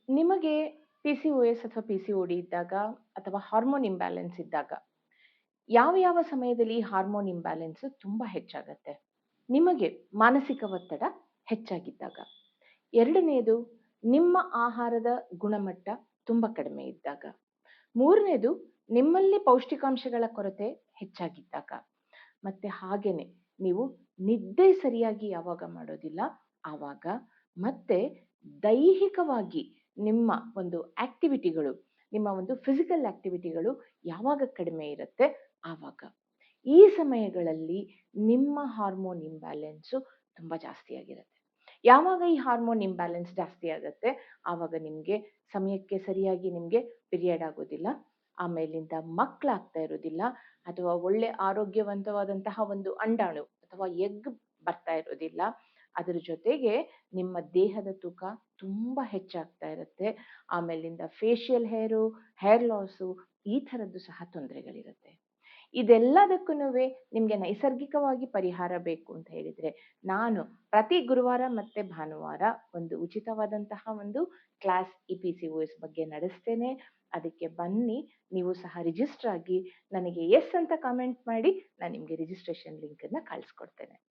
ನಿಮಗೆ ಪಿಸಿಒಎಸ್ ಅಥವಾ ಪಿಸಿಒಡಿ ಇದ್ದಾಗ ಅಥವಾ ಹಾರ್ಮೋನ್ ಇಂಬ್ಯಾಲೆನ್ಸ್ ಇದ್ದಾಗ ಯಾವ ಯಾವ ಸಮಯದಲ್ಲಿ ಹಾರ್ಮೋನ್ ಇಂಬ್ಯಾಲೆನ್ಸ್ ತುಂಬಾ ಹೆಚ್ಚಾಗತ್ತೆ? ನಿಮಗೆ ಮಾನಸಿಕ ಒತ್ತಡ ಹೆಚ್ಚಾಗಿದ್ದಾಗ. ಎರಡನೆಯದು ನಿಮ್ಮ ಆಹಾರದ ಗುಣಮಟ್ಟ ತುಂಬಾ ಕಡಿಮೆ ಇದ್ದಾಗ. ಮೂರನೇದು ನಿಮ್ಮಲ್ಲಿ ಪೌಷ್ಟಿಕಾಂಶಗಳ ಕೊರತೆ ಹೆಚ್ಚಾಗಿದ್ದಾಗ. ಮತ್ತೆ ಹಾಗೇನೆ ನೀವು ನಿದ್ದೆ ಸರಿಯಾಗಿ ಯಾವಾಗ ಮಾಡೋದಿಲ್ಲ ಆವಾಗ. ಮತ್ತೆ ದೈಹಿಕವಾಗಿ ನಿಮ್ಮ ಒಂದು ಆಕ್ಟಿವಿಟಿಗಳು, ನಿಮ್ಮ ಒಂದು ಫಿಸಿಕಲ್ ಆಕ್ಟಿವಿಟಿಗಳು ಯಾವಾಗ ಕಡಿಮೆ ಇರುತ್ತೆ ಆವಾಗ. ಈ ಸಮಯಗಳಲ್ಲಿ ನಿಮ್ಮ ಹಾರ್ಮೋನ್ ಇಂಬ್ಯಾಲೆನ್ಸು ತುಂಬ ಜಾಸ್ತಿ ಆಗಿರುತ್ತೆ. ಯಾವಾಗ ಈ ಹಾರ್ಮೋನ್ ಇಂಬ್ಯಾಲೆನ್ಸ್ ಜಾಸ್ತಿ ಆಗುತ್ತೆ ಆವಾಗ ನಿಮಗೆ ಸಮಯಕ್ಕೆ ಸರಿಯಾಗಿ ನಿಮಗೆ ಪಿರಿಯಡ್ ಆಗೋದಿಲ್ಲ, ಆಮೇಲಿಂದ ಮಕ್ಕಳಾಗ್ತಾ ಇರೋದಿಲ್ಲ, ಅಥವಾ ಒಳ್ಳೆ ಆರೋಗ್ಯವಂತವಾದಂತಹ ಒಂದು ಅಂಡಾಣು ಅಥವಾ ಎಗ್ ಬರ್ತಾ ಇರೋದಿಲ್ಲ. ಅದರ ಜೊತೆಗೆ ನಿಮ್ಮ ದೇಹದ ತೂಕ ತುಂಬಾ ಹೆಚ್ಚಾಗ್ತಾ ಇರುತ್ತೆ. ಆಮೇಲಿಂದ ಫೇಶಿಯಲ್ ಹೇರ್ ಲಾಸು ಈ ಥರದ್ದು ಸಹ ತೊಂದರೆಗಳಿರುತ್ತೆ. ಇದೆಲ್ಲದಕ್ಕೂನುವೆ ನಿಮಗೆ ನೈಸರ್ಗಿಕವಾಗಿ ಪರಿಹಾರ ಬೇಕು ಅಂತ ಹೇಳಿದ್ರೆ, ನಾನು ಪ್ರತಿ ಗುರುವಾರ ಮತ್ತೆ ಭಾನುವಾರ ಒಂದು ಉಚಿತವಾದಂತಹ ಒಂದು ಕ್ಲಾಸ್ ಈ PCOS ಬಗ್ಗೆ ನಡೆಸ್ತೇನೆ. ಅದಕ್ಕೆ ಬನ್ನಿ, ನೀವು ಸಹ ರಿಜಿಸ್ಟರ್ ಆಗಿ ನನಗೆ ಎಸ್ ಅಂತ ಕಾಮೆಂಟ್ ಮಾಡಿ, ನಾನು ನಿಮಗೆ ರಿಜಿಸ್ಟ್ರೇಷನ್ ಲಿಂಕನ್ನು ಕಳಿಸ್ಕೊಡ್ತೇನೆ.